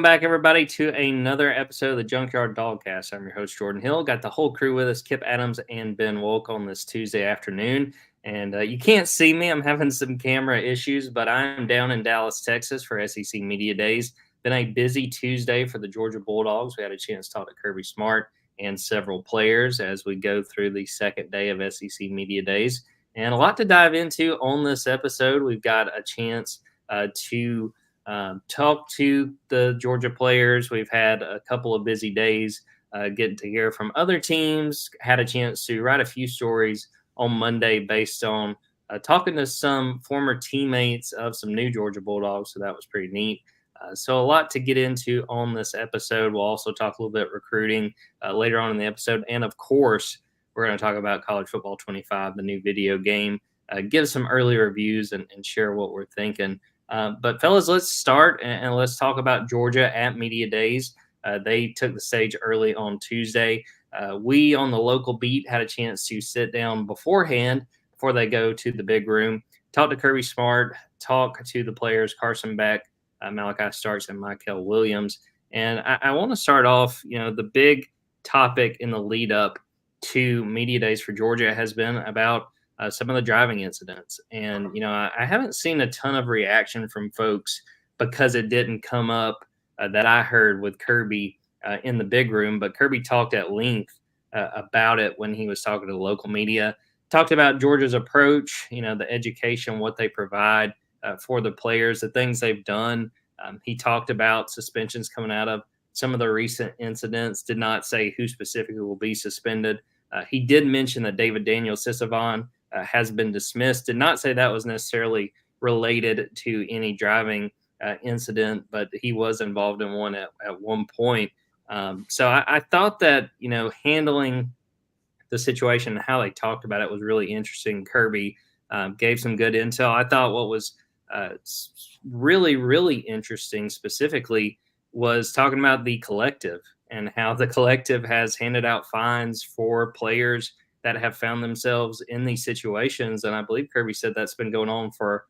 Welcome back, everybody, to another episode of the Junkyard Dawgcast. I'm your host, Jordan Hill. Got the whole crew with us, Kipp Adams and Ben Wolk, on this Tuesday afternoon. And you can't see me. I'm having some camera issues, but I'm down in Dallas, Texas for SEC Media Days. Been a busy Tuesday for the Georgia Bulldogs. We had a chance to talk to Kirby Smart and several players as we go through the second day of SEC Media Days. And a lot to dive into on this episode. We've got a chance to talk to the Georgia players. We've had a couple of busy days getting to hear from other teams. Had a chance to write a few stories on Monday based on talking to some former teammates of some new Georgia Bulldogs. So that was pretty neat. So a lot to get into on this episode. We'll also talk a little bit recruiting later on in the episode. And of course, we're going to talk about College Football 25, the new video game, give some early reviews and share what we're thinking. But fellas, let's start and let's talk about Georgia at Media Days. They took the stage early on Tuesday. We on the local beat had a chance to sit down beforehand before they go to the big room, talk to Kirby Smart, talk to the players, Carson Beck, Malachi Starks, and Michael Williams. And I want to start off, the big topic in the lead up to Media Days for Georgia has been about some of the driving incidents. And, I haven't seen a ton of reaction from folks because it didn't come up that I heard with Kirby in the big room. But Kirby talked at length about it when he was talking to the local media, talked about Georgia's approach, the education, what they provide for the players, the things they've done. He talked about suspensions coming out of some of the recent incidents, did not say who specifically will be suspended. He did mention that David Daniel Sisavon has been dismissed. Did not say that was necessarily related to any driving incident, but he was involved in one at one point. So I thought that, handling the situation and how they talked about it was really interesting. Kirby gave some good intel. I thought what was really, really interesting specifically was talking about the collective and how the collective has handed out fines for players that have found themselves in these situations. And I believe Kirby said that's been going on for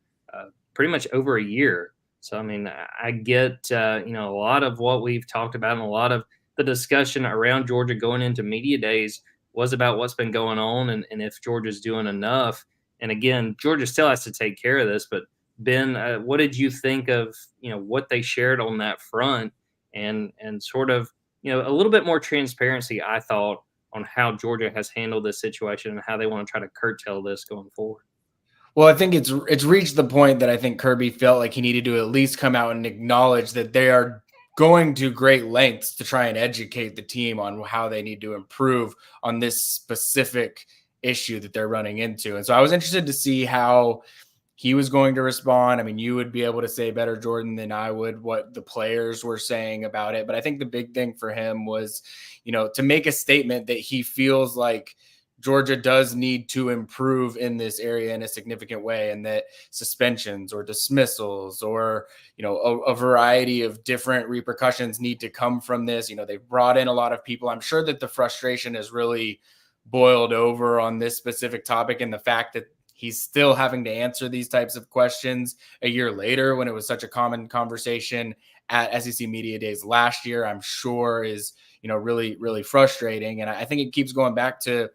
pretty much over a year. So, I get, a lot of what we've talked about and a lot of the discussion around Georgia going into Media Days was about what's been going on and if Georgia's doing enough. And again, Georgia still has to take care of this. But Ben, what did you think of, what they shared on that front and sort of, a little bit more transparency, I thought, on how Georgia has handled this situation and how they want to try to curtail this going forward? Well, I think it's reached the point that I think Kirby felt like he needed to at least come out and acknowledge that they are going to great lengths to try and educate the team on how they need to improve on this specific issue that they're running into. And so I was interested to see how he was going to respond. You would be able to say better, Jordan, than I would what the players were saying about it. But I think the big thing for him was, to make a statement that he feels like Georgia does need to improve in this area in a significant way, and that suspensions or dismissals or, a variety of different repercussions need to come from this. They've brought in a lot of people. I'm sure that the frustration is really boiled over on this specific topic, and the fact that he's still having to answer these types of questions a year later when it was such a common conversation at SEC Media Days last year, I'm sure is, really, really frustrating. And I think it keeps going back to,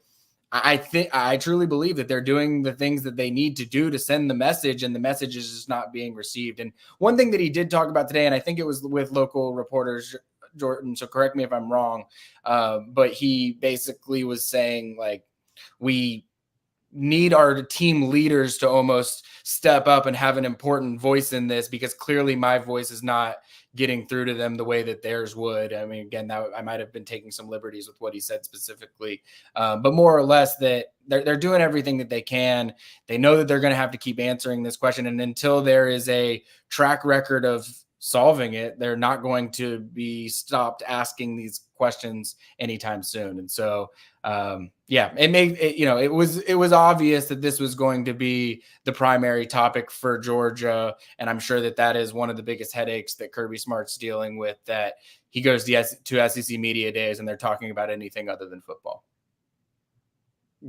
I truly believe that they're doing the things that they need to do to send the message, and the message is just not being received. And one thing that he did talk about today, and I think it was with local reporters, Jordan, so correct me if I'm wrong, but he basically was saying, like, we need our team leaders to almost step up and have an important voice in this, because clearly my voice is not getting through to them the way that theirs would. Again, that I might have been taking some liberties with what he said specifically, but more or less that they're doing everything that they can. They know that they're going to have to keep answering this question, and until there is a track record of solving it, they're not going to be stopped asking these questions anytime soon. And so, it was obvious that this was going to be the primary topic for Georgia. And I'm sure that is one of the biggest headaches that Kirby Smart's dealing with, that he goes to SEC Media Days and they're talking about anything other than football.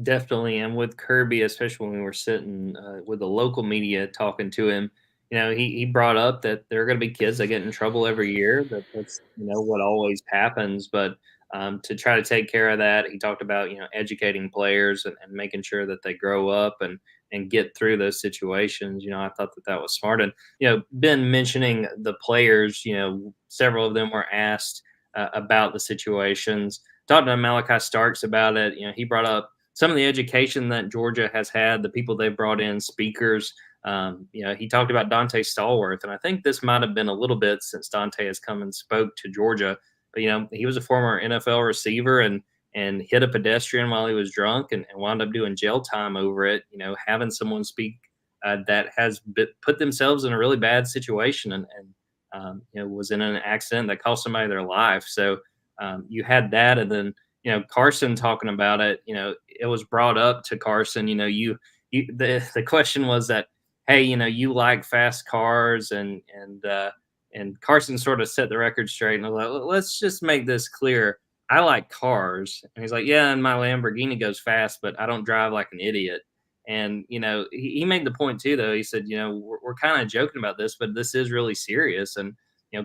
Definitely. And with Kirby, especially when we were sitting with the local media talking to him, he brought up that there are going to be kids that get in trouble every year. That's what always happens. But to try to take care of that, he talked about educating players and making sure that they grow up and get through those situations. I thought that was smart. And Ben mentioning the players, several of them were asked about the situations. Talked to Malachi Starks about it. He brought up some of the education that Georgia has had, the people they brought in, speakers. He talked about Dante Stallworth, and I think this might have been a little bit since Dante has come and spoke to Georgia. But he was a former NFL receiver and hit a pedestrian while he was drunk and wound up doing jail time over it. Having someone speak that has put themselves in a really bad situation and was in an accident that cost somebody their life. So you had that, and then Carson talking about it. It was brought up to Carson. The question was that, hey, you like fast cars, and Carson sort of set the record straight and was like, let's just make this clear. I like cars. And he's like, yeah, and my Lamborghini goes fast, but I don't drive like an idiot. And, he made the point too, though. He said, we're kind of joking about this, but this is really serious. And,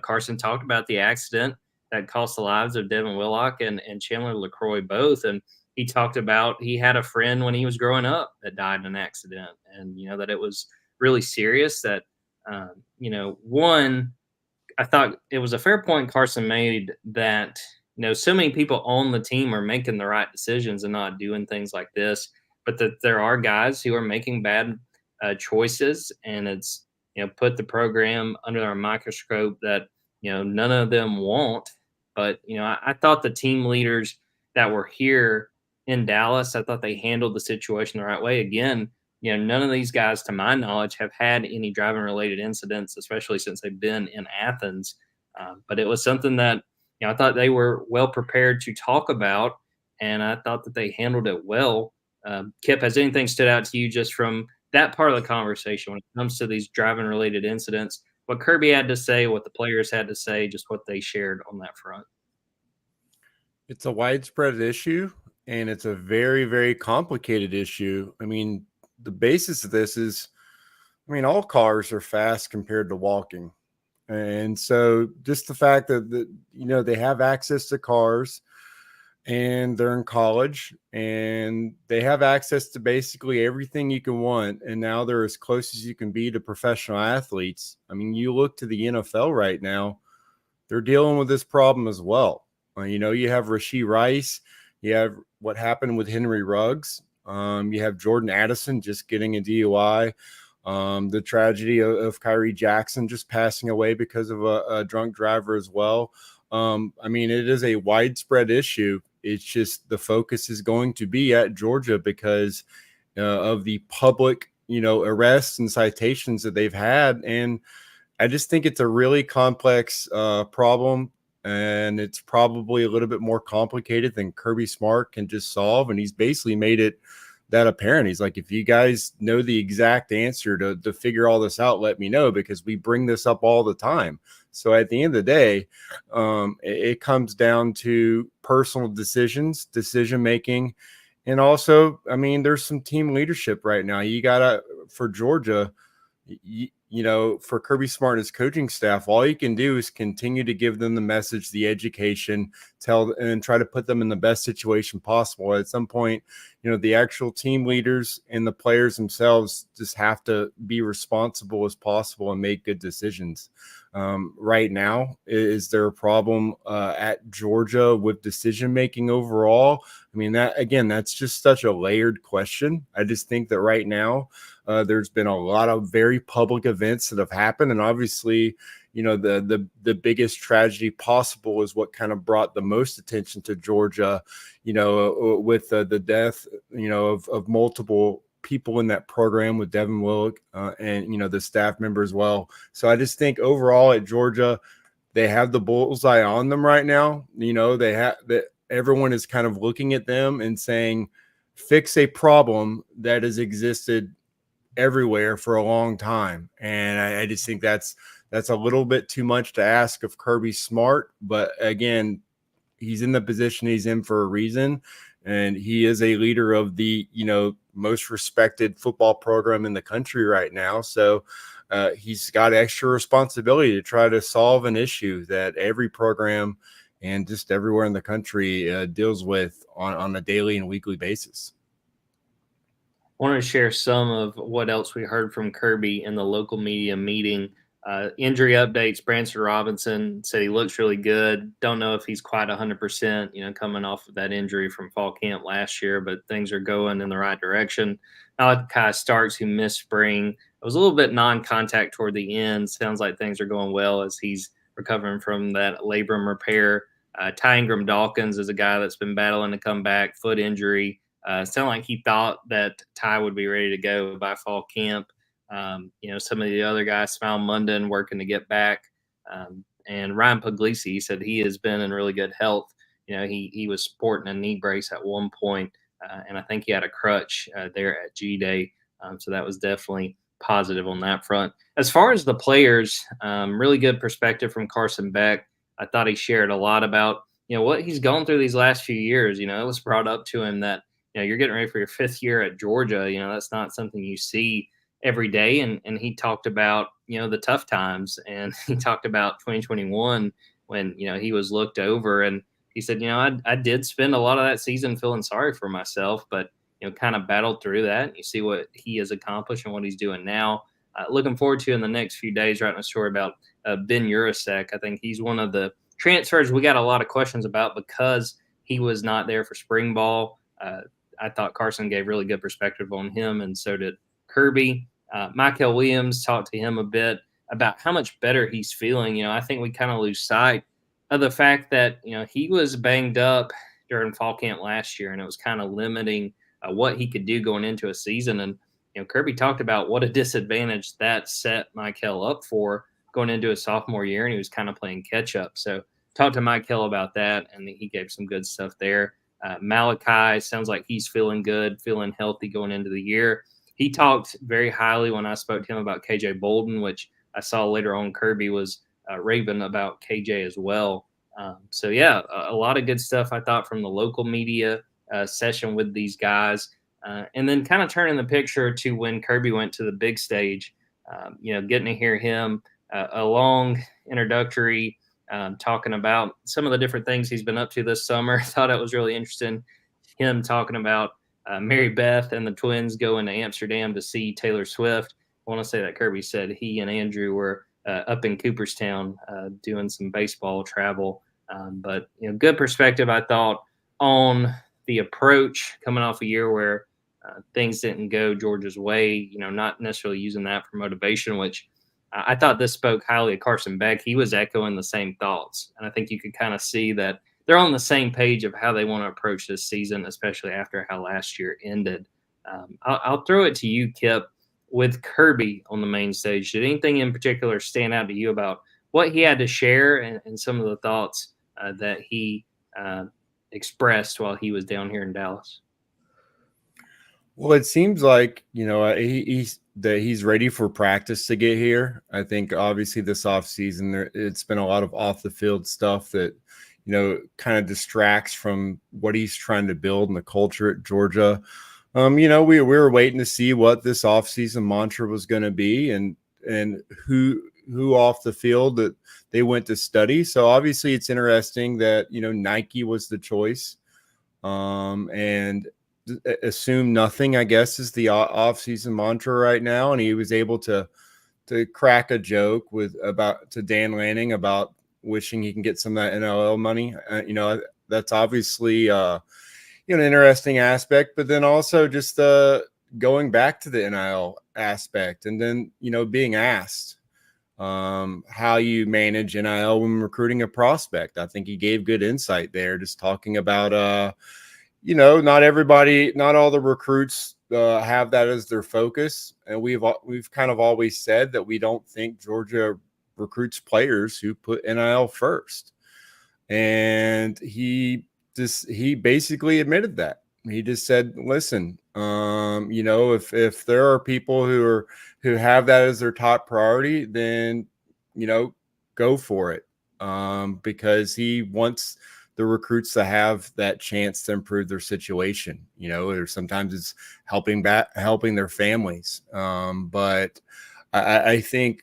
Carson talked about the accident that cost the lives of Devin Willock and Chandler LaCroix both. And he talked about he had a friend when he was growing up that died in an accident, and, that it was really serious. That, one, I thought it was a fair point Carson made that, so many people on the team are making the right decisions and not doing things like this, but that there are guys who are making bad choices, and it's, put the program under a microscope that, none of them want. But, I thought the team leaders that were here in Dallas, I thought they handled the situation the right way. Again, none of these guys, to my knowledge, have had any driving related incidents, especially since they've been in Athens. But it was something that, I thought they were well prepared to talk about, and I thought that they handled it well. Kipp, has anything stood out to you just from that part of the conversation when it comes to these driving related incidents? What Kirby had to say, what the players had to say, just what they shared on that front? It's a widespread issue, and it's a very, very complicated issue. I mean, the basis of this is, all cars are fast compared to walking. And so just the fact that, they have access to cars, and they're in college, and they have access to basically everything you can want. And now they're as close as you can be to professional athletes. You look to the NFL right now, they're dealing with this problem as well. You have Rashee Rice, you have what happened with Henry Ruggs. You have Jordan Addison just getting a DUI. The tragedy of Kyrie Jackson just passing away because of a drunk driver as well. It is a widespread issue. It's just the focus is going to be at Georgia because of the public, arrests and citations that they've had. And I just think it's a really complex problem, and it's probably a little bit more complicated than Kirby Smart can just solve. And he's basically made it that apparent. He's like, if you guys know the exact answer to figure all this out, let me know, because we bring this up all the time. So at the end of the day, it comes down to personal decisions, decision making. And also, there's some team leadership right now. You gotta, for Georgia, for Kirby Smart and his coaching staff, all you can do is continue to give them the message, the education, and try to put them in the best situation possible. At some point, the actual team leaders and the players themselves just have to be responsible as possible and make good decisions. Right now, is there a problem at Georgia with decision making overall? That's just such a layered question. I just think that right now, there's been a lot of very public events that have happened, and obviously, the biggest tragedy possible is what kind of brought the most attention to Georgia, with the death, of multiple people in that program with Devin Willock and the staff member as well. So I just think overall at Georgia, they have the bullseye on them right now. They have that. Everyone is kind of looking at them and saying, fix a problem that has existed everywhere for a long time. And I just think that's a little bit too much to ask of Kirby Smart. But again, he's in the position he's in for a reason. And he is a leader of the, most respected football program in the country right now. So he's got extra responsibility to try to solve an issue that every program and just everywhere in the country deals with on a daily and weekly basis. I wanted to share some of what else we heard from Kirby in the local media meeting. Injury updates. Branson Robinson said he looks really good. Don't know if he's quite 100%, coming off of that injury from fall camp last year, but things are going in the right direction. Malachi Starks, who missed spring, it was a little bit non-contact toward the end. Sounds like things are going well as he's recovering from that labrum repair. Ty Ingram Dawkins is a guy that's been battling to come back, foot injury. Sounded like he thought that Ty would be ready to go by fall camp. Some of the other guys, Smile Munden, working to get back. And Ryan Puglisi said he has been in really good health. He was sporting a knee brace at one point, and I think he had a crutch there at G-Day. So that was definitely positive on that front. As far as the players, really good perspective from Carson Beck. I thought he shared a lot about, what he's gone through these last few years. It was brought up to him that, you're getting ready for your 5th year at Georgia. That's not something you see every day. And he talked about, the tough times, and he talked about 2021 when, he was looked over, and he said, I did spend a lot of that season feeling sorry for myself, but, kind of battled through that. And you see what he has accomplished and what he's doing now. Looking forward to in the next few days writing a story about Ben Urasek. I think he's one of the transfers we got a lot of questions about because he was not there for spring ball. I thought Carson gave really good perspective on him, and so did Kirby. Michael Williams talked to him a bit about how much better he's feeling. I think we kind of lose sight of the fact that, he was banged up during fall camp last year, and it was kind of limiting what he could do going into a season. And, Kirby talked about what a disadvantage that set Michael up for going into his sophomore year, and he was kind of playing catch up. So talked to Michael about that, and he gave some good stuff there. Malachi sounds like he's feeling good, feeling healthy going into the year. He talked very highly when I spoke to him about KJ Bolden, which I saw later on Kirby was raving about KJ as well. So, yeah, a lot of good stuff I thought from the local media session with these guys. And then kind of turning the picture to when Kirby went to the big stage, getting to hear him a long introductory talking about some of the different things he's been up to this summer. Thought it was really interesting. Him talking about Mary Beth and the twins going to Amsterdam to see Taylor Swift. I want to say that Kirby said he and Andrew were up in Cooperstown doing some baseball travel. But, good perspective, I thought, on the approach coming off a year where things didn't go Georgia's way, not necessarily using that for motivation, which I thought this spoke highly of Carson Beck. He was echoing the same thoughts. And I think you could kind of see that they're on the same page of how they want to approach this season, especially after how last year ended. I'll throw it to you, Kipp, with Kirby on the main stage. Did anything in particular stand out to you about what he had to share and some of the thoughts that he expressed while he was down here in Dallas? Well, it seems like, he's ready for practice to get here. I think obviously this offseason, it's been a lot of off the field stuff that, kind of distracts from what he's trying to build and the culture at Georgia. We were waiting to see what this offseason mantra was going to be and who off the field that they went to study. So obviously it's interesting that, Nike was the choice. And assume nothing, I guess, is the off-season mantra right now. And he was able to crack a joke to Dan Lanning about wishing he can get some of that NIL money. That's obviously an interesting aspect, but then also just going back to the NIL aspect, and then being asked how you manage NIL when recruiting a prospect. I think he gave good insight there, just talking about not all the recruits have that as their focus. And we've kind of always said that we don't think Georgia recruits players who put NIL first. And he basically admitted that. He just said, listen, if there are people who have that as their top priority, then, go for it. Because he wants the recruits to have that chance to improve their situation, or sometimes it's helping their families. But I think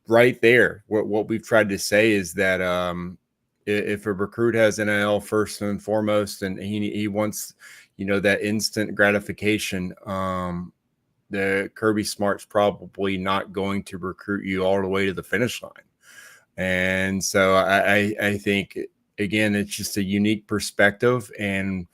right there, what we've tried to say is that if a recruit has NIL first and foremost, and he wants, that instant gratification, the Kirby Smart's probably not going to recruit you all the way to the finish line. And so I think, again, it's just a unique perspective. And,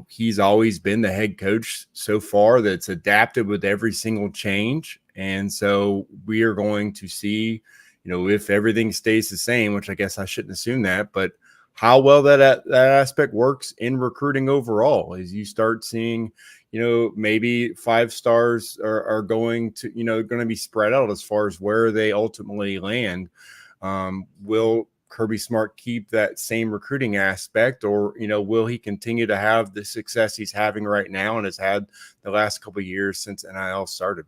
he's always been the head coach so far that's adapted with every single change. And so we are going to see, if everything stays the same, which I guess I shouldn't assume that, but how well that aspect works in recruiting overall as you start seeing, maybe 5 stars are going to be spread out as far as where they ultimately land. Will Kirby Smart keep that same recruiting aspect, or, will he continue to have the success he's having right now and has had the last couple of years since NIL started?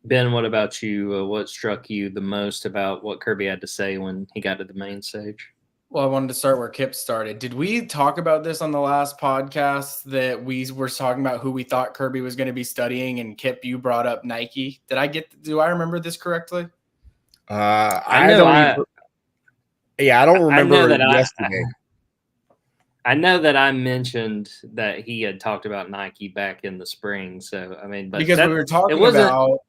Ben, what about you? What struck you the most about what Kirby had to say when he got to the main stage? Well, I wanted to start where Kipp started. Did we talk about this on the last podcast, that we were talking about who we thought Kirby was going to be studying? And Kipp, you brought up Nike. Do I remember this correctly? I don't remember yesterday. I know that I mentioned that he had talked about Nike back in the spring. So, I mean, but because we were talking about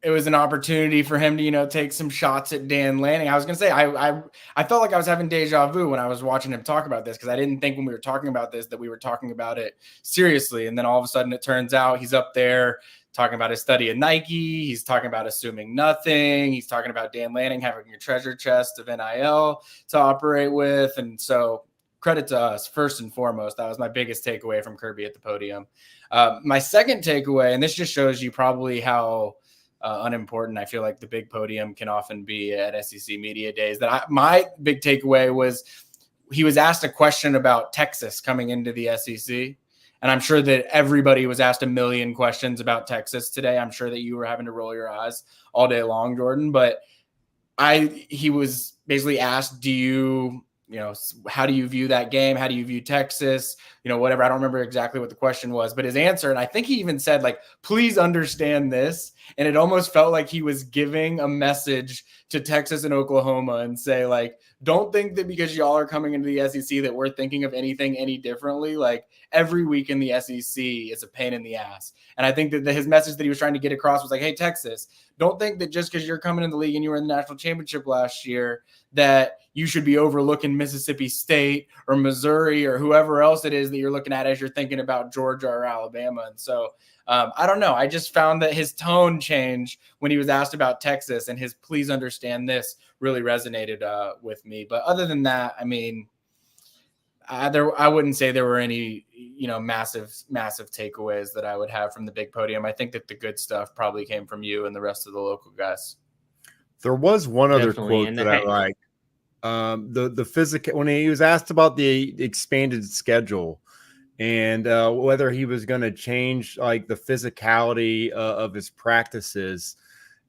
it was an opportunity for him to, take some shots at Dan Lanning. I was going to say, I felt like I was having deja vu when I was watching him talk about this, because I didn't think when we were talking about this that we were talking about it seriously. And then all of a sudden it turns out he's up there talking about his study at Nike. He's talking about assuming nothing. He's talking about Dan Lanning having a treasure chest of NIL to operate with. And so credit to us, first and foremost. That was my biggest takeaway from Kirby at the podium. My second takeaway, and this just shows you probably how unimportant I feel like the big podium can often be at SEC Media Days, my big takeaway was he was asked a question about Texas coming into the SEC. And I'm sure that everybody was asked a million questions about Texas today. I'm sure that you were having to roll your eyes all day long, Jordan. But he was basically asked, how do you view that game? How do you view Texas? Whatever. I don't remember exactly what the question was, but his answer, and I think he even said, please understand this. And it almost felt like he was giving a message to Texas and Oklahoma and say, don't think that because y'all are coming into the SEC that we're thinking of anything any differently. Every week in the SEC is a pain in the ass. And I think that his message that he was trying to get across was hey, Texas, don't think that just because you're coming in the league and you were in the national championship last year that you should be overlooking Mississippi State or Missouri or whoever else it is that you're looking at as you're thinking about Georgia or Alabama. And so I don't know. I just found that his tone changed when he was asked about Texas, and his please understand this really resonated with me. But other than that, I mean, I wouldn't say there were any, massive takeaways that I would have from the big podium. I think that the good stuff probably came from you and the rest of the local guys. There was one other quote that I liked. The physical, when he was asked about the expanded schedule and whether he was going to change the physicality of his practices,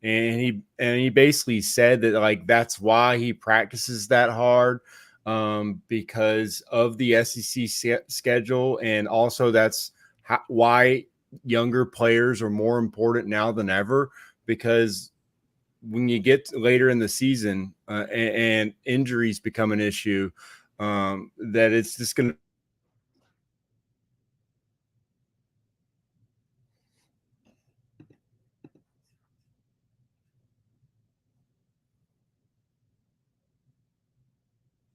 and he basically said that that's why he practices that hard, because of the SEC schedule, and also that's why younger players are more important now than ever, because when you get later in the season and injuries become an issue, that it's just going to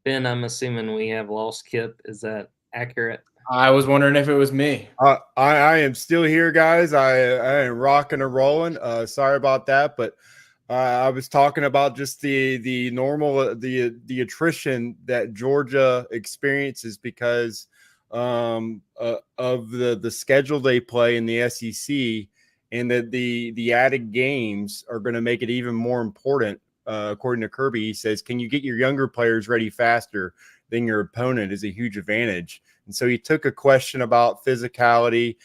Ben, I'm assuming we have lost Kipp. Is that accurate? I was wondering if it was me. I am still here, guys. I am rocking and rolling. Sorry about that, but I was talking about just the normal the attrition that Georgia experiences because of the schedule they play in the SEC, and that the added games are going to make it even more important. According to Kirby, he says, can you get your younger players ready faster than your opponent is a huge advantage. And so he took a question about physicality.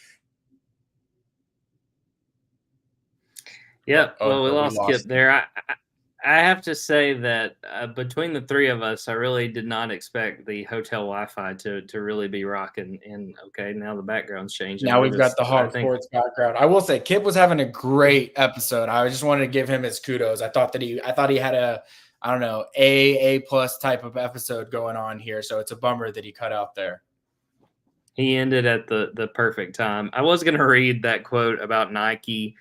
Yeah, well, we lost Kipp there. I have to say that between the three of us, I really did not expect the hotel Wi-Fi to really be rocking. And okay, now the background's changing. Now we've got the I Hog think Sports background. I will say Kipp was having a great episode. I just wanted to give him his kudos. I thought he had a, I don't know, A plus type of episode going on here. So it's a bummer that he cut out there. he ended at the perfect time. I was going to read that quote about Nike.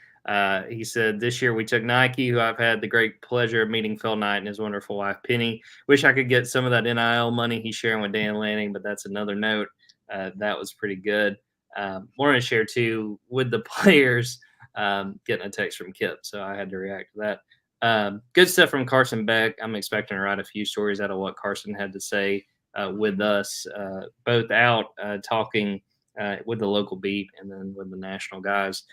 He said, "This year we took Nike, who I've had the great pleasure of meeting Phil Knight and his wonderful wife, Penny. Wish I could get some of that NIL money he's sharing with Dan Lanning, but that's another note." That was pretty good. Wanted to share, too, with the players, getting a text from Kipp, so I had to react to that. Good stuff from Carson Beck. I'm expecting to write a few stories out of what Carson had to say with us, both out talking with the local beat and then with the national guys.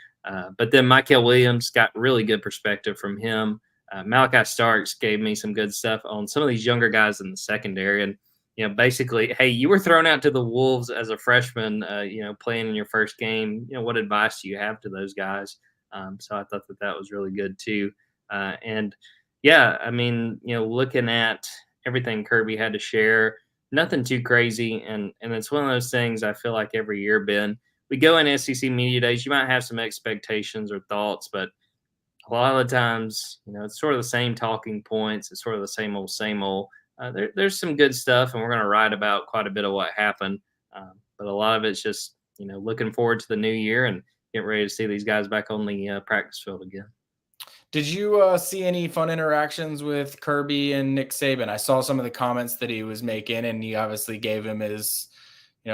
But then Michael Williams got really good perspective from him. Malachi Starks gave me some good stuff on some of these younger guys in the secondary. And, basically, hey, you were thrown out to the Wolves as a freshman, playing in your first game. What advice do you have to those guys? So I thought that was really good too. And yeah, I mean, looking at everything Kirby had to share, nothing too crazy. And it's one of those things I feel like every year, Ben, we go in SEC media days, you might have some expectations or thoughts, but a lot of the times, it's sort of the same talking points. It's sort of the same old. There's some good stuff, and we're going to write about quite a bit of what happened. But a lot of it's just, looking forward to the new year and getting ready to see these guys back on the practice field again. Did you see any fun interactions with Kirby and Nick Saban? I saw some of the comments that he was making, and he obviously gave him his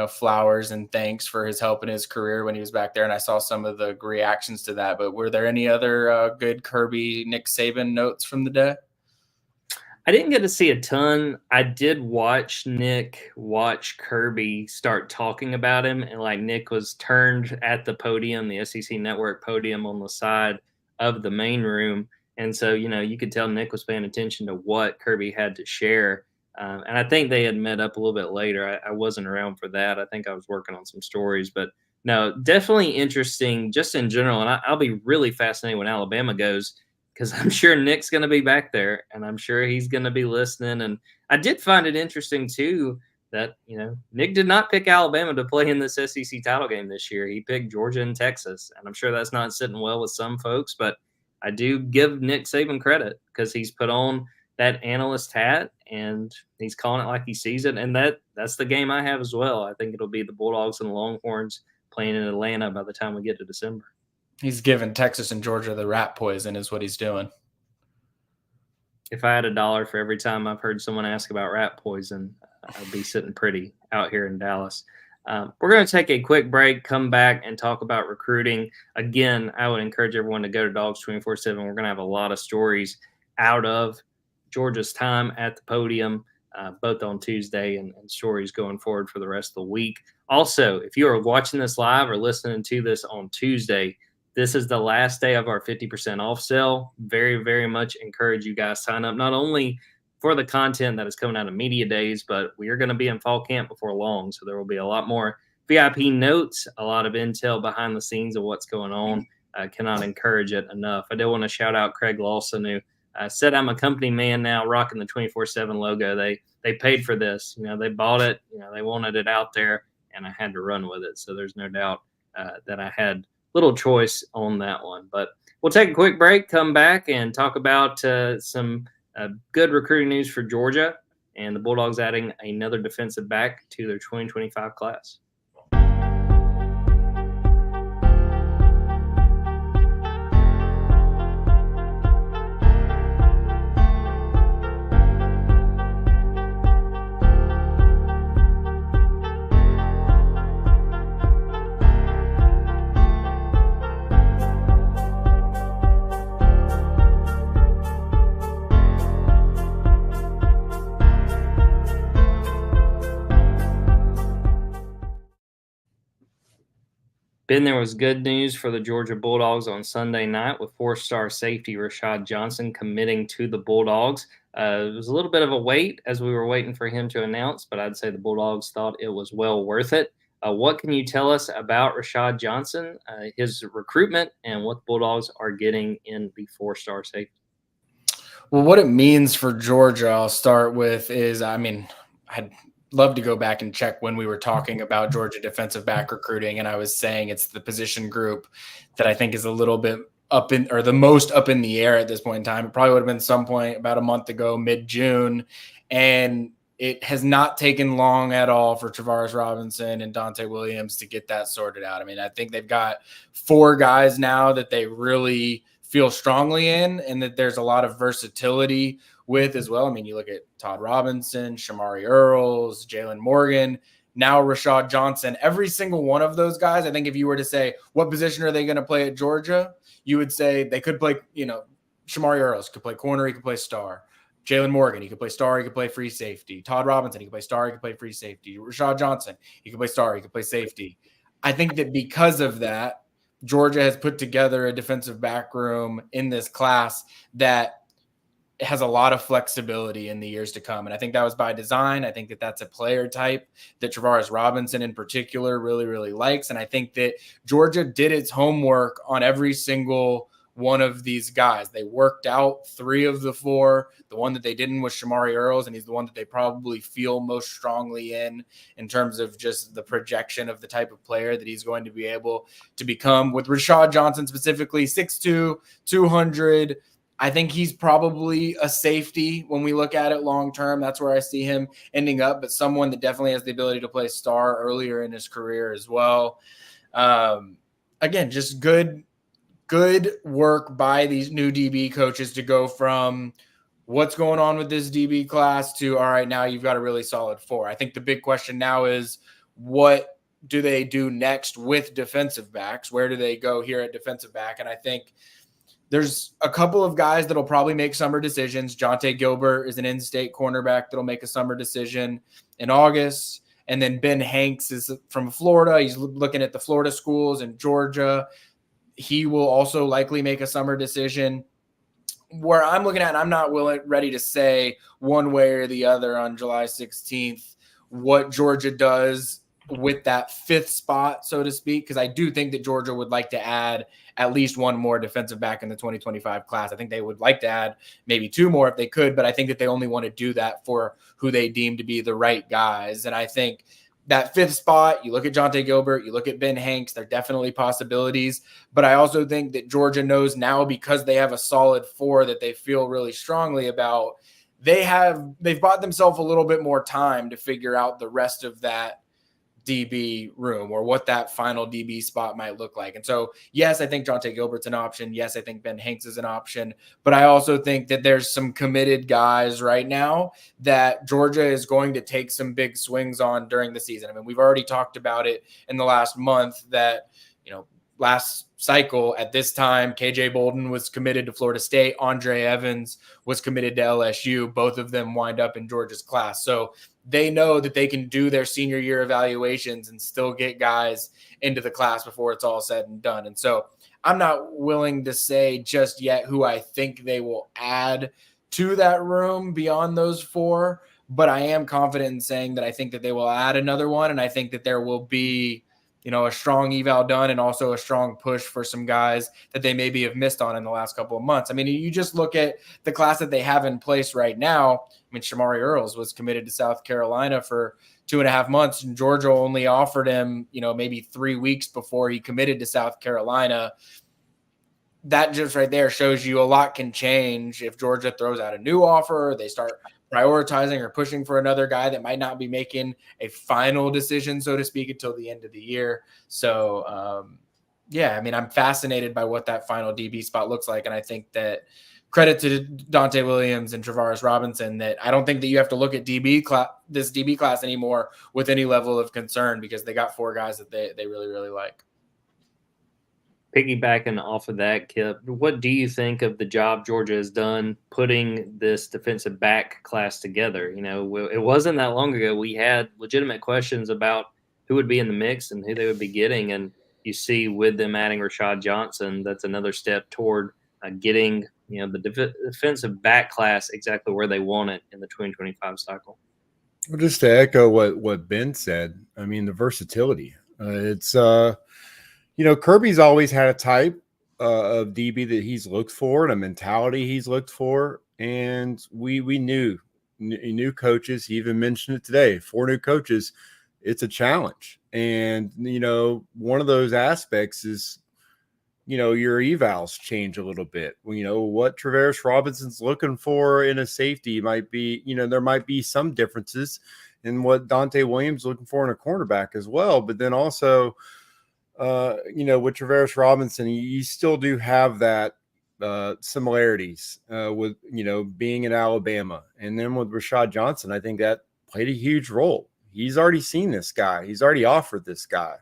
flowers and thanks for his help in his career when he was back there. And I saw some of the reactions to that, but were there any other good Kirby, Nick Saban notes from the day? I didn't get to see a ton. I did watch Nick watch Kirby start talking about him. And like Nick was turned at the podium, the SEC Network podium on the side of the main room. And so, you could tell Nick was paying attention to what Kirby had to share. And I think they had met up a little bit later. I wasn't around for that. I think I was working on some stories, but no, definitely interesting just in general. And I'll be really fascinated when Alabama goes, because I'm sure Nick's going to be back there and I'm sure he's going to be listening. And I did find it interesting too that, Nick did not pick Alabama to play in this SEC title game this year. He picked Georgia and Texas. And I'm sure that's not sitting well with some folks, but I do give Nick Saban credit because he's put on that analyst hat and he's calling it like he sees it. And that's the game I have as well. I think it'll be the Bulldogs and the Longhorns playing in Atlanta by the time we get to December. He's giving Texas and Georgia the rat poison is what he's doing. If I had $1 for every time I've heard someone ask about rat poison, I'd be sitting pretty out here in Dallas. We're going to take a quick break, come back, and talk about recruiting. Again, I would encourage everyone to go to Dogs 24/7. We're going to have a lot of stories out of Georgia's time at the podium, both on Tuesday and stories going forward for the rest of the week. Also, if you are watching this live or listening to this on Tuesday, this is the last day of our 50% off sale. Very, very much encourage you guys sign up, not only for the content that is coming out of media days, but we are going to be in fall camp before long. So there will be a lot more VIP notes, a lot of intel behind the scenes of what's going on. I cannot encourage it enough. I do want to shout out Craig Lawson, who said I'm a company man now rocking the 24/7 logo. They paid for this. They bought it. They wanted it out there, and I had to run with it. So there's no doubt that I had little choice on that one. But we'll take a quick break, come back, and talk about some good recruiting news for Georgia and the Bulldogs adding another defensive back to their 2025 class. Ben, there was good news for the Georgia Bulldogs on Sunday night with four-star safety Rashad Johnson committing to the Bulldogs. It was a little bit of a wait as we were waiting for him to announce, but I'd say the Bulldogs thought it was well worth it. What can you tell us about Rashad Johnson, his recruitment, and what the Bulldogs are getting in the four-star safety? Well, what it means for Georgia, I'll start with is, I mean, I'd love to go back and check when we were talking about Georgia defensive back recruiting, and I was saying it's the position group that I think is a little bit up in, or the most up in the air at this point in time. It probably would have been some point about a month ago, mid-June, and it has not taken long at all for Travaris Robinson and Dante Williams to get that sorted out. I mean, I think they've got 4 guys now that they really feel strongly in, and that there's a lot of versatility with as well. I mean, you look at Todd Robinson, Shamari Earls, Jalen Morgan, now Rashad Johnson. Every single one of those guys, I think if you were to say, what position are they going to play at Georgia? You would say they could play, Shamari Earls could play corner, he could play star. Jalen Morgan, he could play star, he could play free safety. Todd Robinson, he could play star, he could play free safety. Rashad Johnson, he could play star, he could play safety. I think that because of that, Georgia has put together a defensive back room in this class that has a lot of flexibility in the years to come. And I think that was by design. I think that that's a player type that Travaris Robinson in particular really, really likes. And I think that Georgia did its homework on every single one of these guys. They worked out 3 of the 4. The one that they didn't was Shamari Earls, and he's the one that they probably feel most strongly in terms of just the projection of the type of player that he's going to be able to become. With Rashad Johnson specifically, 6'2", 200, I think he's probably a safety when we look at it long term. That's where I see him ending up, but someone that definitely has the ability to play star earlier in his career as well. Again, just good work by these new DB coaches to go from what's going on with this DB class to, all right, now you've got a really solid 4. I think the big question now is, what do they do next with defensive backs? Where do they go here at defensive back? And I think there's a couple of guys that'll probably make summer decisions. Jonte Gilbert is an in-state cornerback that'll make a summer decision in August. And then Ben Hanks is from Florida. He's looking at the Florida schools in Georgia. He will also likely make a summer decision. Where I'm looking at, and I'm not ready to say one way or the other on July 16th what Georgia does with that 5th spot, so to speak, because I do think that Georgia would like to add at least one more defensive back in the 2025 class. I think they would like to add maybe 2 more if they could, but I think that they only want to do that for who they deem to be the right guys. And I think that 5th spot, you look at Jonte Gilbert, you look at Ben Hanks, they're definitely possibilities. But I also think that Georgia knows now, because they have a solid 4 that they feel really strongly about, they've bought themselves a little bit more time to figure out the rest of that DB room, or what that final DB spot might look like. And so, yes, I think Jonte Gilbert's an option. Yes, I think Ben Hanks is an option. But I also think that there's some committed guys right now that Georgia is going to take some big swings on during the season. I mean, we've already talked about it in the last month that, last cycle at this time, KJ Bolden was committed to Florida State. Andre Evans was committed to LSU. Both of them wind up in Georgia's class. So they know that they can do their senior year evaluations and still get guys into the class before it's all said and done. And so I'm not willing to say just yet who I think they will add to that room beyond those 4, but I am confident in saying that I think that they will add another one. And I think that there will be, a strong eval done, and also a strong push for some guys that they maybe have missed on in the last couple of months. I mean, you just look at the class that they have in place right now. I mean, Shamari Earls was committed to South Carolina for 2.5 months, and Georgia only offered him, maybe 3 weeks before he committed to South Carolina. That just right there shows you a lot can change if Georgia throws out a new offer, they start prioritizing or pushing for another guy that might not be making a final decision, so to speak, until the end of the year. So, I mean, I'm fascinated by what that final DB spot looks like. And I think that credit to Dante Williams and Travaris Robinson, that I don't think that you have to look at this DB class anymore with any level of concern, because they got 4 guys that they really, really like. Piggybacking off of that, Kipp, what do you think of the job Georgia has done putting this defensive back class together? It wasn't that long ago we had legitimate questions about who would be in the mix and who they would be getting. And you see with them adding Rashad Johnson, that's another step toward getting the defensive back class exactly where they want it in the 2025 cycle. Well, just to echo what Ben said, I mean, the versatility. It's Kirby's always had a type of DB that he's looked for and a mentality he's looked for. And we knew new coaches. He even mentioned it today. 4 new coaches. It's a challenge. And, one of those aspects is, your evals change a little bit. What Travaris Robinson's looking for in a safety might be, there might be some differences in what Dante Williams looking for in a cornerback as well. But then also, with Travaris Robinson, you still do have that similarities with, being in Alabama. And then with Rashad Johnson, I think that played a huge role. He's already seen this guy. He's already offered this guy,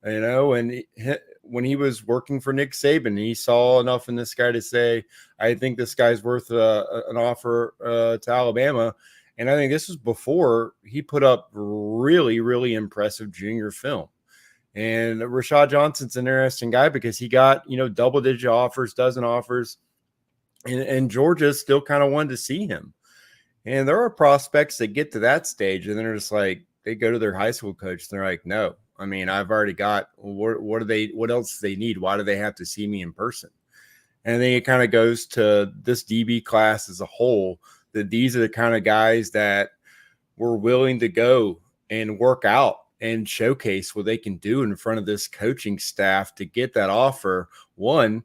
and when he was working for Nick Saban, he saw enough in this guy to say, I think this guy's worth an offer to Alabama. And I think this was before he put up really, really impressive junior film. And Rashad Johnson's an interesting guy because he got, double-digit offers, dozen offers, and Georgia still kind of wanted to see him. And there are prospects that get to that stage, and they're just like, they go to their high school coach, and they're like, no. I mean, I've already got what else do they need? Why do they have to see me in person? And I think it kind of goes to this DB class as a whole, that these are the kind of guys that were willing to go and work out and showcase what they can do in front of this coaching staff to get that offer. One,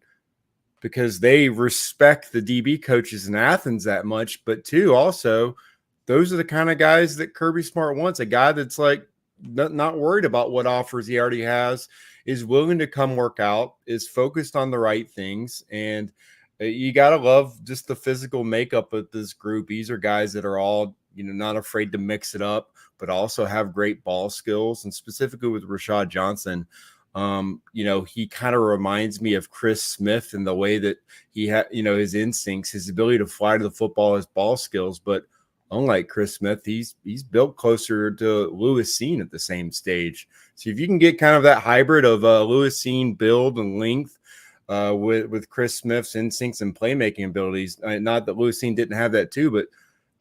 because they respect the DB coaches in Athens that much, but 2, also, those are the kind of guys that Kirby Smart wants, a guy that's like, not worried about what offers he already has, is willing to come work out, is focused on the right things. And you got to love just the physical makeup of this group. These are guys that are all, not afraid to mix it up, but also have great ball skills. And specifically with Rashad Johnson, he kind of reminds me of Chris Smith in the way that he had, his instincts, his ability to fly to the football, his ball skills. But unlike Chris Smith, he's built closer to Lewis Cine at the same stage. So if you can get kind of that hybrid of Lewis Cine build and length with Chris Smith's instincts and playmaking abilities, not that Lewis Cine didn't have that too, but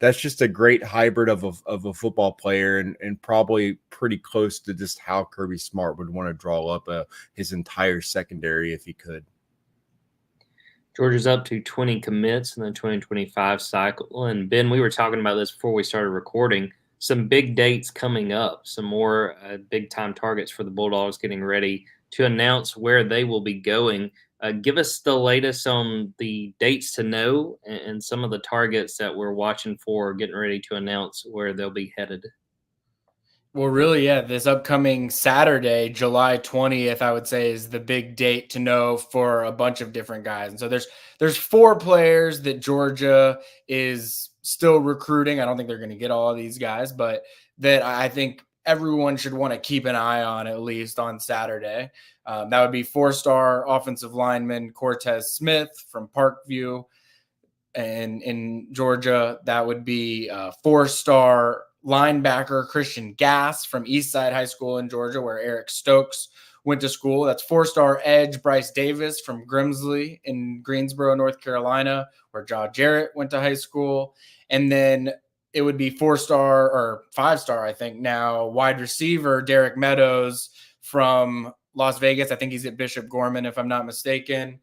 that's just a great hybrid of a football player, and probably pretty close to just how Kirby Smart would want to draw up his entire secondary if he could. Georgia's up to 20 commits in the 2025 cycle. And Ben, we were talking about this before we started recording. Some big dates coming up, some more big-time targets for the Bulldogs getting ready to announce where they will be going. Give us the latest on the dates to know and some of the targets that we're watching for, getting ready to announce where they'll be headed. Well, really, yeah, this upcoming Saturday, July 20th, I would say is the big date to know for a bunch of different guys. And so there's 4 players that Georgia is still recruiting. I don't think they're going to get all of these guys, but that I think everyone should want to keep an eye on, at least on Saturday. That would be 4-star offensive lineman Cortez Smith from Parkview and in Georgia. That would be 4-star linebacker Christian Gass from Eastside High School in Georgia, where Eric Stokes went to school. That's 4-star edge Bryce Davis from Grimsley in Greensboro, North Carolina, where Jaw Jarrett went to high school. And then it would be 4-star or 5-star, I think now, wide receiver Derek Meadows from Las Vegas. I think he's at Bishop Gorman, if I'm not mistaken.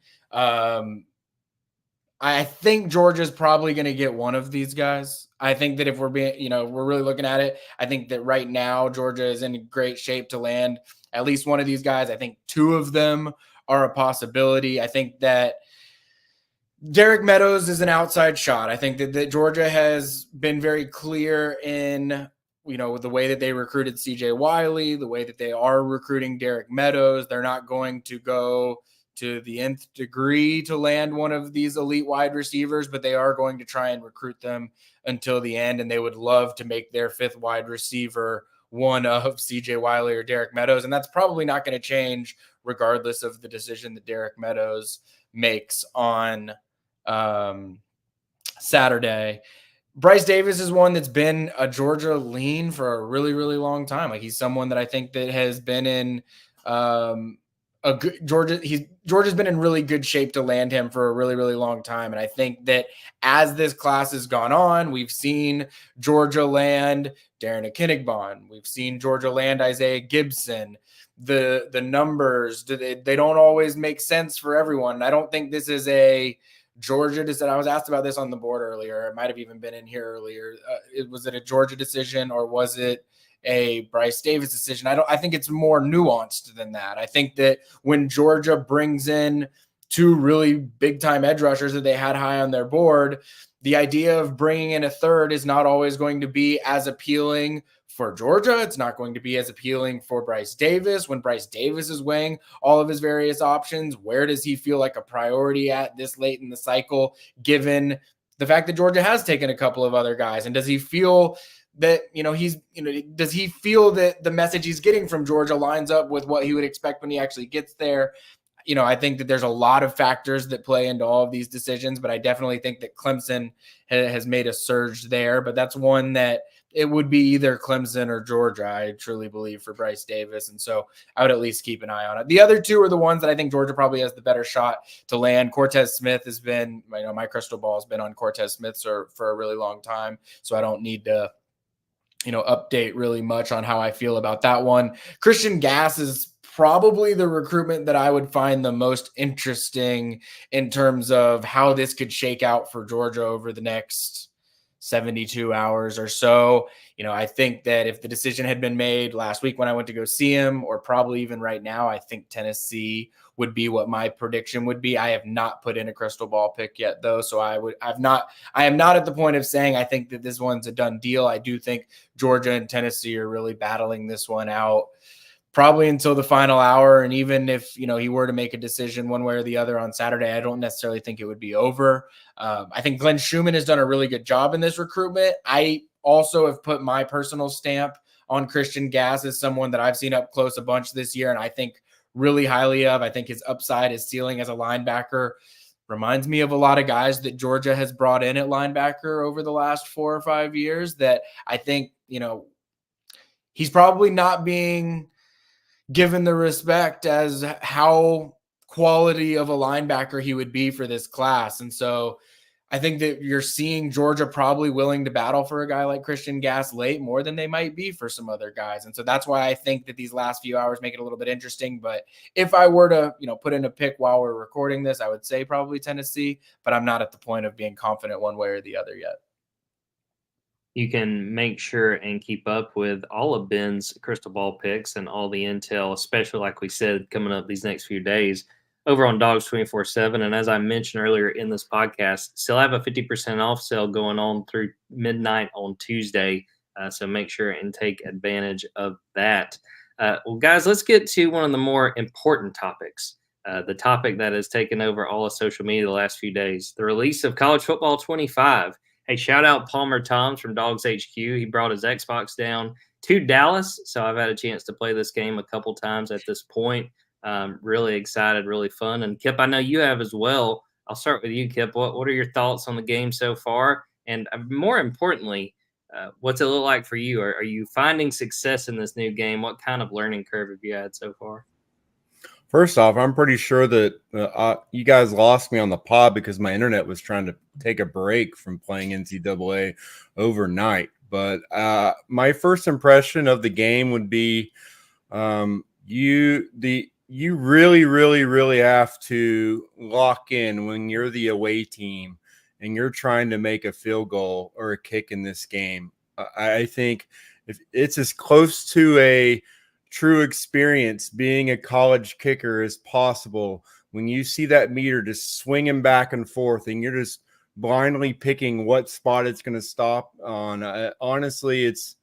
I think Georgia's probably going to get one of these guys. I think that if we're being, we're really looking at it, I think that right now Georgia is in great shape to land at least one of these guys. I think 2 of them are a possibility. I think that Derek Meadows is an outside shot. I think that Georgia has been very clear in, with the way that they recruited CJ Wiley, the way that they are recruiting Derek Meadows. They're not going to go to the nth degree to land one of these elite wide receivers, but they are going to try and recruit them until the end. And they would love to make their 5th wide receiver one of CJ Wiley or Derek Meadows. And that's probably not going to change regardless of the decision that Derek Meadows makes on Saturday. Bryce Davis is one that's been a Georgia lean for a really, really long time. Like, he's someone that I think that has been in Georgia's been in really good shape to land him for a really, really long time. And I think that as this class has gone on, we've seen Georgia land Darren Akinnigbon. We've seen Georgia land Isaiah Gibson. The numbers, they don't always make sense for everyone. And I don't think this is a Georgia decision. I was asked about this on the board earlier. It might have even been in here earlier. Was it a Georgia decision or was it a Bryce Davis decision? I think it's more nuanced than that. I think that when Georgia brings in two really big time edge rushers that they had high on their board, the idea of bringing in a third is not always going to be as appealing for Georgia. It's not going to be as appealing for Bryce Davis. When Bryce Davis is weighing all of his various options, where does he feel like a priority at this late in the cycle, given the fact that Georgia has taken a couple of other guys? And does he feel that, does he feel that the message he's getting from Georgia lines up with what he would expect when he actually gets there? I think that there's a lot of factors that play into all of these decisions, but I definitely think that Clemson has made a surge there. But that's one that it would be either Clemson or Georgia, I truly believe, for Bryce Davis. And so I would at least keep an eye on it. The other two are the ones that I think Georgia probably has the better shot to land. Cortez Smith has been, my crystal ball has been on Cortez Smith for a really long time. So I don't need to, update really much on how I feel about that one. Christian Gass is probably the recruitment that I would find the most interesting in terms of how this could shake out for Georgia over the next 72 hours or so. I think that if the decision had been made last week when I went to go see him, or probably even right now, I think Tennessee would be what my prediction would be. I have not put in a crystal ball pick yet though. So I am not at the point of saying I think that this one's a done deal. I do think Georgia and Tennessee are really battling this one out probably until the final hour. And even if, he were to make a decision one way or the other on Saturday, I don't necessarily think it would be over. I think Glenn Schumann has done a really good job in this recruitment. I also have put my personal stamp on Christian Gass as someone that I've seen up close a bunch this year, and I think really highly of. I think his upside, his ceiling as a linebacker reminds me of a lot of guys that Georgia has brought in at linebacker over the last 4 or 5 years that I think, he's probably not being given the respect as how quality of a linebacker he would be for this class. And so I think that you're seeing Georgia probably willing to battle for a guy like Christian Gass late more than they might be for some other guys. And so that's why I think that these last few hours make it a little bit interesting. But if I were to, put in a pick while we're recording this, I would say probably Tennessee, but I'm not at the point of being confident one way or the other yet. You can make sure and keep up with all of Ben's crystal ball picks and all the intel, especially like we said, coming up these next few days over on Dogs 24/7. And as I mentioned earlier in this podcast, still have a 50% off sale going on through midnight on Tuesday. So make sure and take advantage of that. Well, guys, let's get to one of the more important topics. The topic that has taken over all of social media the last few days, the release of College Football 25. Hey, shout out Palmer Toms from Dogs HQ. He brought his Xbox down to Dallas, so I've had a chance to play this game a couple times at this point. Really excited, really fun. And Kipp, I know you have as well. I'll start with you, Kipp. What are your thoughts on the game so far? And more importantly, what's it look like for you? Are you finding success in this new game? What kind of learning curve have you had so far? First off, I'm pretty sure that you guys lost me on the pod because my internet was trying to take a break from playing NCAA overnight. But my first impression of the game would be you really, really, really have to lock in when you're the away team and you're trying to make a field goal or a kick in this game. I think if it's as close to a true experience being a college kicker as possible when you see that meter just swinging back and forth and you're just blindly picking what spot it's going to stop on. Honestly, it's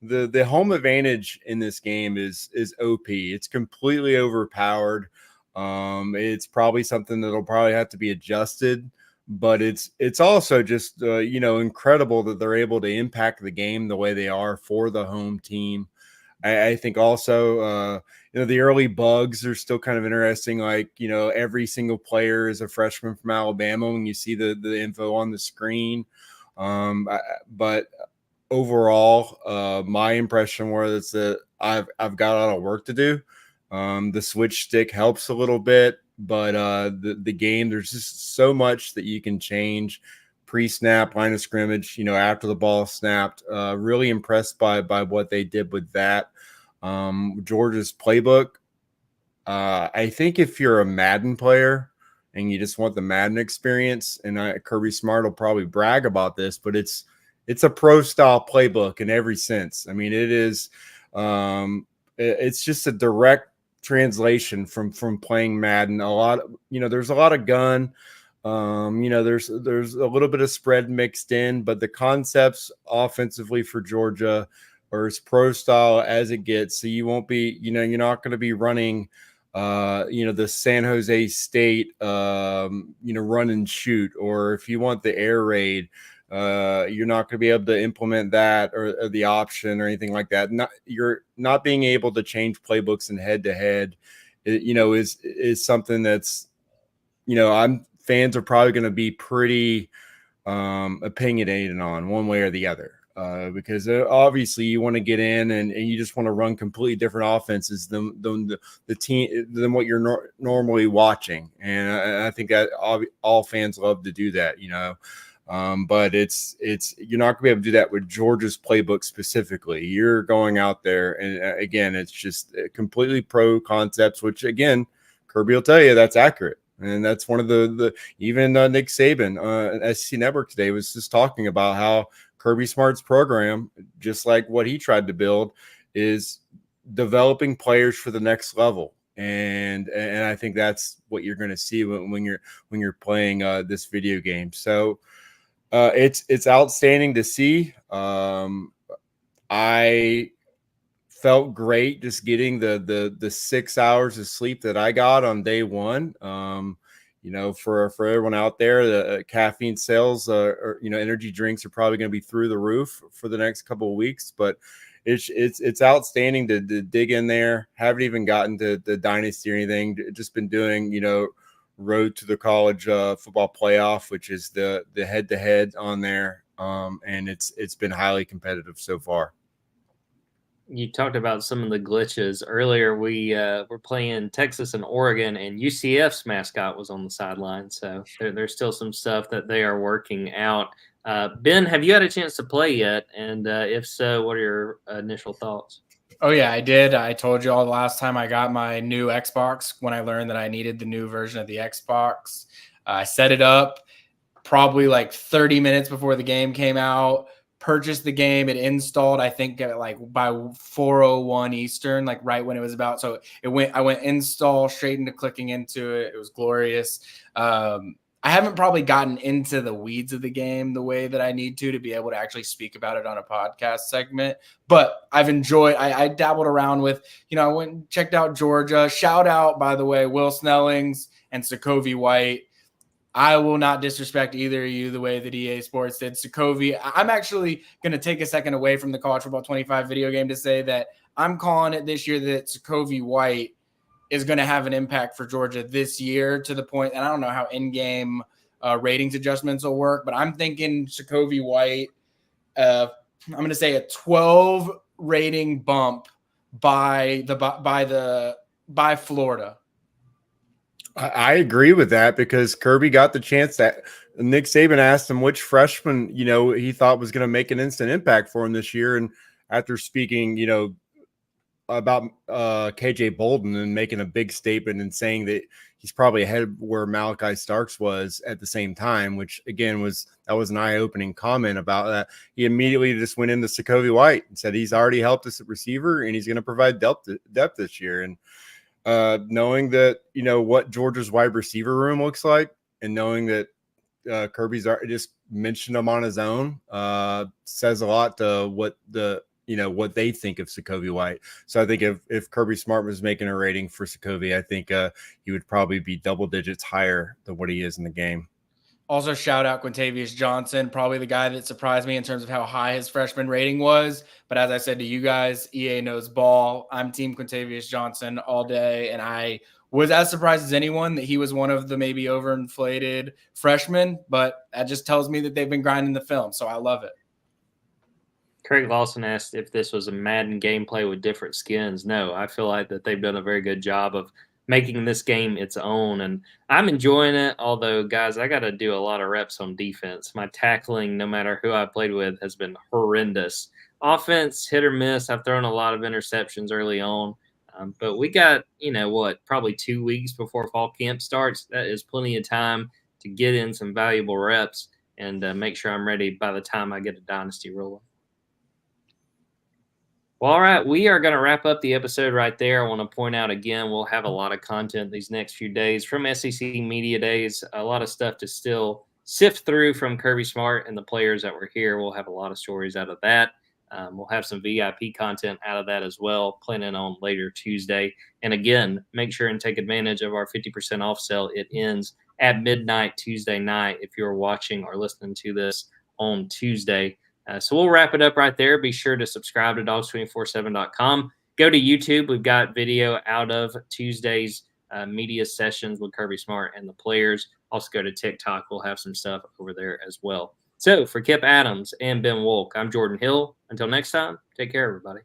the home advantage in this game is OP. It's completely overpowered. It's probably something that'll probably have to be adjusted, but it's also just incredible that they're able to impact the game the way they are for the home team. I think also, the early bugs are still kind of interesting. Like, every single player is a freshman from Alabama when you see the info on the screen. But overall, my impression was that I've got a lot of work to do. The switch stick helps a little bit, but the game, there's just so much that you can change. Pre-snap, line of scrimmage, after the ball snapped. Really impressed by what they did with that. Georgia's playbook. I think if you're a Madden player, and you just want the Madden experience, and Kirby Smart will probably brag about this, but it's a pro style playbook in every sense. I mean, it's just a direct translation from playing Madden. There's a lot of gun. There's a little bit of spread mixed in, but the concepts offensively for Georgia are as pro style as it gets. So you won't be, you're not going to be running, the San Jose State, run and shoot, or if you want the air raid, you're not going to be able to implement that or the option or anything like that. You're not being able to change playbooks and head to head, is something that's, fans are probably going to be pretty opinionated on one way or the other, because obviously you want to get in and you just want to run completely different offenses than the team, than what you're normally watching. And I think that all fans love to do that, but it's you're not gonna be able to do that with Georgia's playbook specifically. You're going out there, and again, it's just completely pro concepts, which again, Kirby will tell you that's accurate. And that's one of the even Nick Saban on SEC Network today was just talking about how Kirby Smart's program, just like what he tried to build, is developing players for the next level. And I think that's what you're going to see when you're playing this video game. So it's outstanding to see. I felt great just getting the 6 hours of sleep that I got on day one. For everyone out there, the caffeine sales or energy drinks are probably going to be through the roof for the next couple of weeks, but it's outstanding to dig in there. Haven't even gotten to the dynasty or anything. Just been doing, road to the college football playoff, which is the head to head on there. And it's been highly competitive so far. You talked about some of the glitches earlier. We were playing Texas and Oregon, and UCF's mascot was on the sideline. So there's still some stuff that they are working out. Ben, have you had a chance to play yet? And if so, what are your initial thoughts? Oh, yeah, I did. I told you all the last time I got my new Xbox when I learned that I needed the new version of the Xbox. I set it up probably like 30 minutes before the game came out. Purchased the game. It installed, I think, like by 4:01 Eastern, like right when it was about. So I went install straight into clicking into it. It was glorious. I haven't probably gotten into the weeds of the game the way that I need to be able to actually speak about it on a podcast segment. But I've enjoyed. I dabbled around with, I went and checked out Georgia. Shout out, by the way, Will Snellings and Sokovie White. I will not disrespect either of you the way that EA Sports did. Sokovie, I'm actually going to take a second away from the College Football 25 video game to say that I'm calling it this year that Sokovie White is going to have an impact for Georgia this year, to the point, and I don't know how in-game ratings adjustments will work, but I'm thinking Sokovie White, I'm going to say a 12 rating bump by Florida. I agree with that, because Kirby got the chance that Nick Saban asked him which freshman, he thought was going to make an instant impact for him this year. And after speaking, about KJ Bolden and making a big statement and saying that he's probably ahead where Malachi Starks was at the same time, which again was an eye-opening comment about that. He immediately just went into Sokovie White and said he's already helped us at receiver and he's going to provide depth this year. And knowing that, what Georgia's wide receiver room looks like, and knowing that Kirby's just mentioned him on his own, says a lot to what what they think of Sokovie White. So I think if Kirby Smart was making a rating for Sokovie, I think he would probably be double digits higher than what he is in the game. Also, shout out Quintavious Johnson, probably the guy that surprised me in terms of how high his freshman rating was. But as I said to you guys, EA knows ball. I'm team Quintavious Johnson all day, and I was as surprised as anyone that he was one of the maybe overinflated freshmen. But that just tells me that they've been grinding the film, so I love it. Craig Lawson asked if this was a Madden gameplay with different skins. No, I feel like that they've done a very good job of making this game its own, and I'm enjoying it. Although, guys, I got to do a lot of reps on defense. My tackling, no matter who I played with, has been horrendous. Offense, hit or miss. I've thrown a lot of interceptions early on. But we got, probably 2 weeks before fall camp starts. That is plenty of time to get in some valuable reps and make sure I'm ready by the time I get a dynasty rolling. Well, all right, we are going to wrap up the episode right there. I want to point out again, we'll have a lot of content these next few days from SEC Media Days, a lot of stuff to still sift through from Kirby Smart and the players that were here. We'll have a lot of stories out of that. We'll have some VIP content out of that as well, planning on later Tuesday. And again, make sure and take advantage of our 50% off sale. It ends at midnight Tuesday night if you're watching or listening to this on Tuesday. So we'll wrap it up right there. Be sure to subscribe to dogs247.com. Go to YouTube. We've got video out of Tuesday's media sessions with Kirby Smart and the players. Also go to TikTok. We'll have some stuff over there as well. So for Kipp Adams and Ben Wolk, I'm Jordan Hill. Until next time, take care, everybody.